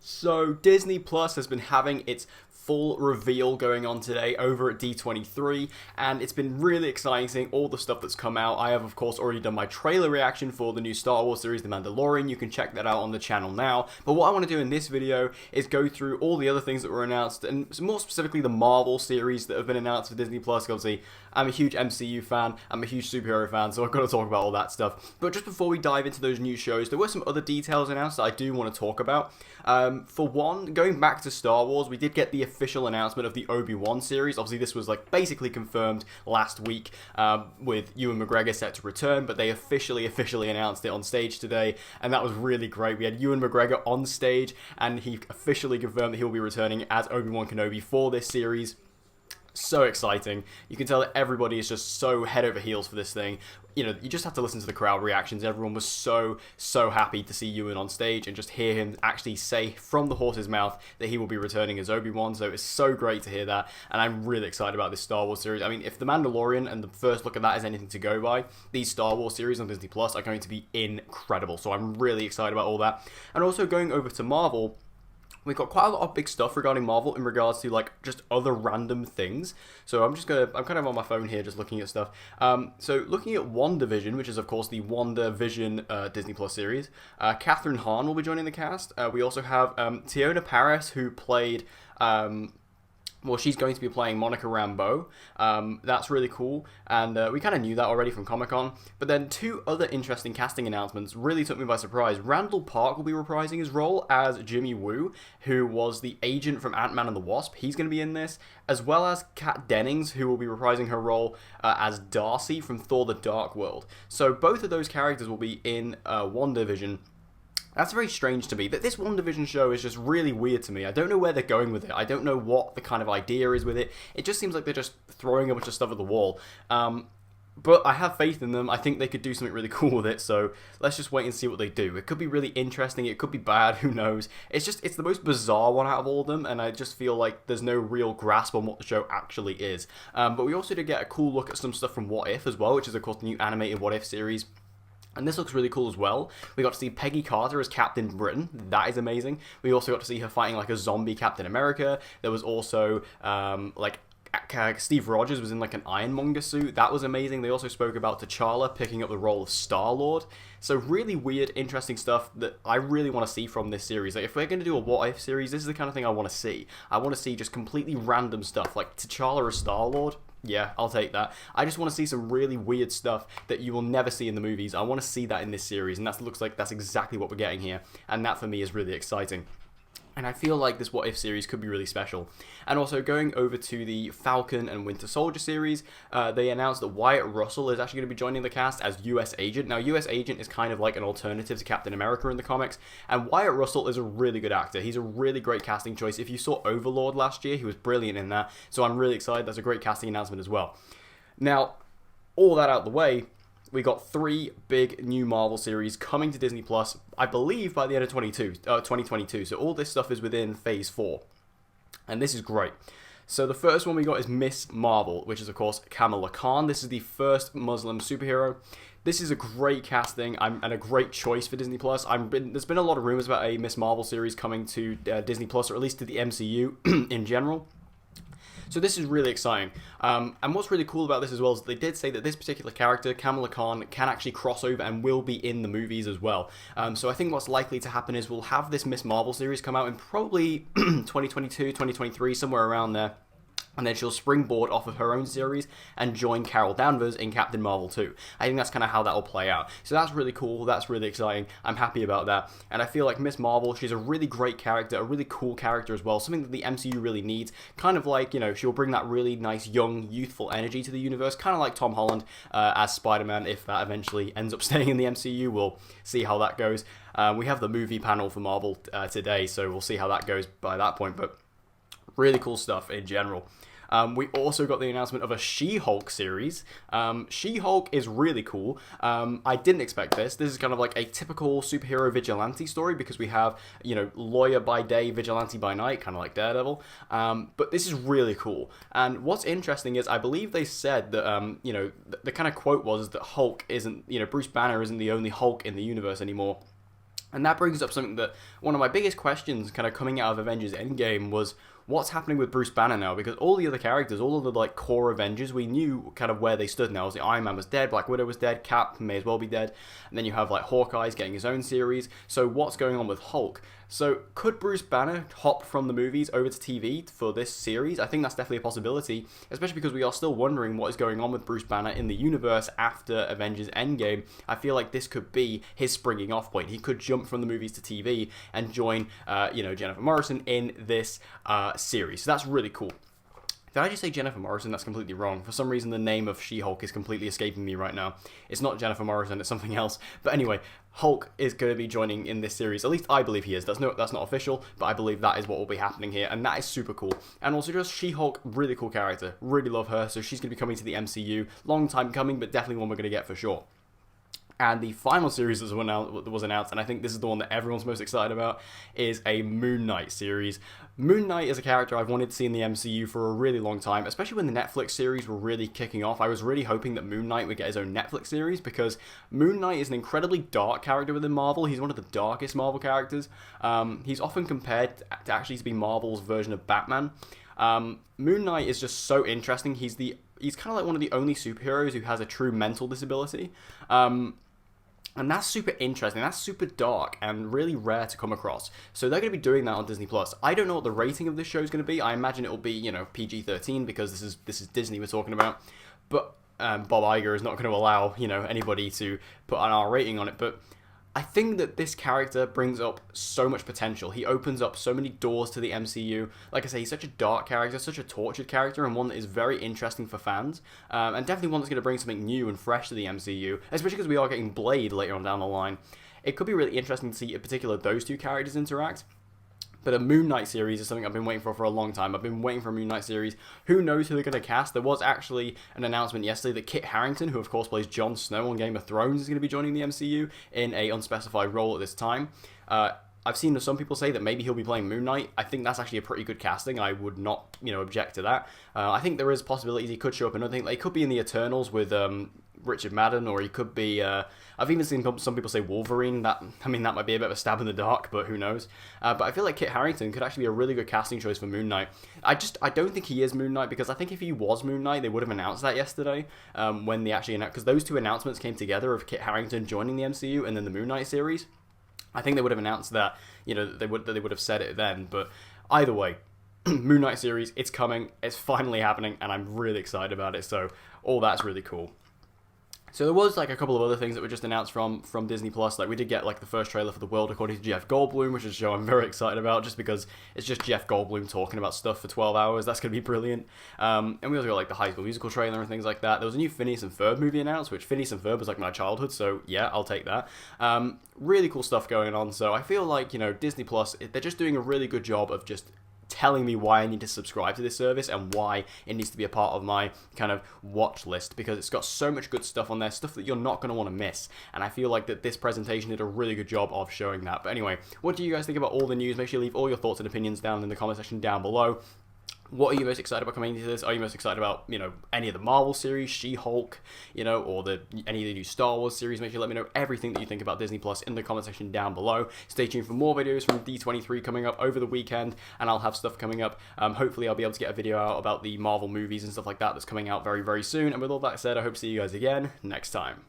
So Disney Plus has been having its full reveal going on today over at D23, and it's been really exciting seeing all the stuff that's come out. I have, of course, already done my trailer reaction for the new Star Wars series, The Mandalorian. You can check that out on the channel now. But what I want to do in this video is go through all the other things that were announced, and more specifically the Marvel series that have been announced for Disney Plus. Obviously, I'm a huge MCU fan, I'm a huge superhero fan, so I've got to talk about all that stuff. But just before we dive into those new shows, there were some other details announced that I do want to talk about. For one, going back to Star Wars, we did get the official announcement of the Obi Wan series. Obviously, this was like basically confirmed last week with Ewan McGregor set to return, but they officially announced it on stage today, and that was really great. We had Ewan McGregor on stage, and he officially confirmed that he'll be returning as Obi Wan Kenobi for this series. So exciting. You can tell that everybody is just so head over heels for this thing. You know, you just have to listen to the crowd reactions. Everyone was so happy to see Ewan on stage and just hear him actually say from the horse's mouth that he will be returning as Obi-Wan. So it's so great to hear that, and I'm really excited about this Star Wars series. I mean, if The Mandalorian and the first look at that is anything to go by, these Star Wars series on Disney Plus are going to be incredible. So I'm really excited about all that. And also going over to Marvel, we've got quite a lot of big stuff regarding Marvel in regards to like just other random things. So I'm kind of on my phone here just looking at stuff. So looking at WandaVision, which is of course the WandaVision Disney Plus series. Catherine Hahn will be joining the cast. We also have Tiona Paris, who played well, she's going to be playing Monica Rambeau. That's really cool, and we kind of knew that already from Comic-Con. But then two other interesting casting announcements really took me by surprise. Randall Park will be reprising his role as Jimmy Woo, who was the agent from Ant-Man and the Wasp. He's going to be in this, as well as Kat Dennings, who will be reprising her role as Darcy from Thor: The Dark World. So both of those characters will be in WandaVision. That's very strange to me. That this WandaVision show is just really weird to me. I don't know where they're going with it. I don't know what the kind of idea is with it. It just seems like they're just throwing a bunch of stuff at the wall. But I have faith in them. I think they could do something really cool with it, so let's just wait and see what they do. It could be really interesting, it could be bad, who knows. It's the most bizarre one out of all of them, and I just feel like there's no real grasp on what the show actually is. But we also did get a cool look at some stuff from What If as well, which is of course the new animated What If series. And this looks really cool as well. We got to see Peggy Carter as Captain Britain. That is amazing. We also got to see her fighting like a zombie Captain America. There was also Steve Rogers was in like an Ironmonger suit. That was amazing. They also spoke about T'Challa picking up the role of Star-Lord. So really weird, interesting stuff that I really want to see from this series. Like if we're going to do a What If series, this is the kind of thing I want to see. I want to see just completely random stuff like T'Challa as Star-Lord. Yeah, I'll take that. I just want to see some really weird stuff that you will never see in the movies. I want to see that in this series, and that looks like that's exactly what we're getting here. And that for me is really exciting. And I feel like this What If series could be really special. And also going over to the Falcon and Winter Soldier series, they announced that Wyatt Russell is actually going to be joining the cast as US Agent. Now, US Agent is kind of like an alternative to Captain America in the comics, and Wyatt Russell is a really good actor. He's a really great casting choice. If you saw Overlord last year, he was brilliant in that, so I'm really excited. That's a great casting announcement as well. Now, all that out of the way, we got 3 big new Marvel series coming to Disney Plus, I believe, by the end of 2022. So all this stuff is within Phase 4. And this is great. So the first one we got is Miss Marvel, which is, of course, Kamala Khan. This is the first Muslim superhero. This is a great casting and a great choice for Disney Plus. There's been a lot of rumors about a Miss Marvel series coming to Disney Plus, or at least to the MCU in general. So this is really exciting. And what's really cool about this as well is they did say that this particular character, Kamala Khan, can actually cross over and will be in the movies as well. So I think what's likely to happen is we'll have this Miss Marvel series come out in probably 2022, 2023, somewhere around there. And then she'll springboard off of her own series and join Carol Danvers in Captain Marvel 2. I think that's kind of how that will play out. So that's really cool, that's really exciting, I'm happy about that. And I feel like Miss Marvel, she's a really great character, a really cool character as well, something that the MCU really needs. Kind of like, you know, she'll bring that really nice, young, youthful energy to the universe, kind of like Tom Holland as Spider-Man, if that eventually ends up staying in the MCU. We'll see how that goes. We have the movie panel for Marvel today, so we'll see how that goes by that point, but really cool stuff in general. We also got the announcement of a She-Hulk series. She-Hulk is really cool. I didn't expect this. This is kind of like a typical superhero vigilante story because we have, you know, lawyer by day, vigilante by night, kind of like Daredevil. But this is really cool. And what's interesting is I believe they said that, you know, the kind of quote was that Hulk isn't, you know, Bruce Banner isn't the only Hulk in the universe anymore. And that brings up something that one of my biggest questions kind of coming out of Avengers Endgame was what's happening with Bruce Banner now, because all the other characters, all of the like core Avengers, we knew kind of where they stood now. The Iron Man was dead, Black Widow was dead, Cap may as well be dead, and then you have like Hawkeye's getting his own series. So what's going on with Hulk? So could Bruce Banner hop from the movies over to TV for this series? I think that's definitely a possibility, especially because we are still wondering what is going on with Bruce Banner in the universe after Avengers Endgame. I feel like this could be his springing off point. He could jump from the movies to TV and join, Jennifer Morrison in this series. So that's really cool. Did I just say Jennifer Morrison? That's completely wrong. For some reason, the name of She-Hulk is completely escaping me right now. It's not Jennifer Morrison, it's something else. But anyway, Hulk is going to be joining in this series. At least I believe he is. That's not official, but I believe that is what will be happening here, and that is super cool. And also just She-Hulk, really cool character. Really love her, so she's going to be coming to the MCU. Long time coming, but definitely one we're going to get for sure. And the final series that was announced, and I think this is the one that everyone's most excited about, is a Moon Knight series. Moon Knight is a character I've wanted to see in the MCU for a really long time, especially when the Netflix series were really kicking off. I was really hoping that Moon Knight would get his own Netflix series, because Moon Knight is an incredibly dark character within Marvel. He's one of the darkest Marvel characters. He's often compared to actually to be Marvel's version of Batman. Moon Knight is just so interesting. He's kind of like one of the only superheroes who has a true mental disability. And that's super interesting. That's super dark and really rare to come across. So they're going to be doing that on Disney Plus. I don't know what the rating of this show is going to be. I imagine it will be, PG-13, because this is Disney we're talking about. But Bob Iger is not going to allow, anybody to put an R rating on it. But I think that this character brings up so much potential. He opens up so many doors to the MCU. Like I say, he's such a dark character, such a tortured character, and one that is very interesting for fans. And definitely one that's going to bring something new and fresh to the MCU, especially because we are getting Blade later on down the line. It could be really interesting to see, in particular, those two characters interact. But a Moon Knight series is something I've been waiting for a long time. I've been waiting for a Moon Knight series. Who knows who they're going to cast? There was actually an announcement yesterday that Kit Harington, who of course plays Jon Snow on Game of Thrones, is going to be joining the MCU in a unspecified role at this time. I've seen some people say that maybe he'll be playing Moon Knight. I think that's actually a pretty good casting. I would not, object to that. I think there is possibilities he could show up in another thing. Like, he could be in the Eternals with Richard Madden, or he could be. I've even seen some people say Wolverine. That might be a bit of a stab in the dark, but who knows? But I feel like Kit Harington could actually be a really good casting choice for Moon Knight. I don't think he is Moon Knight, because I think if he was Moon Knight, they would have announced that yesterday when they actually announced, because those two announcements came together of Kit Harington joining the MCU and then the Moon Knight series. I think they would have announced that, they would have said it then. But either way, Moon Knight series, it's coming, it's finally happening, and I'm really excited about it. So all that's really cool. So there was like a couple of other things that were just announced from Disney Plus. Like, we did get like the first trailer for The World According to Jeff Goldblum, which is a show I'm very excited about, just because it's just Jeff Goldblum talking about stuff for 12 hours. That's going to be brilliant. And we also got like the High School Musical trailer and things like that. There was a new Phineas and Ferb movie announced, which Phineas and Ferb was like my childhood, so yeah, I'll take that. Really cool stuff going on. So I feel like, Disney Plus, they're just doing a really good job of just telling me why I need to subscribe to this service and why it needs to be a part of my kind of watch list, because it's got so much good stuff on there, stuff that you're not going to want to miss. And I feel like that this presentation did a really good job of showing that. But anyway, what do you guys think about all the news? Make sure you leave all your thoughts and opinions down in the comment section down below. What are you most excited about coming into this? Are you most excited about, any of the Marvel series, She-Hulk, or any of the new Star Wars series? Make sure you let me know everything that you think about Disney Plus in the comment section down below. Stay tuned for more videos from D23 coming up over the weekend, and I'll have stuff coming up. Hopefully I'll be able to get a video out about the Marvel movies and stuff like that that's coming out very, very soon. And with all that said, I hope to see you guys again next time.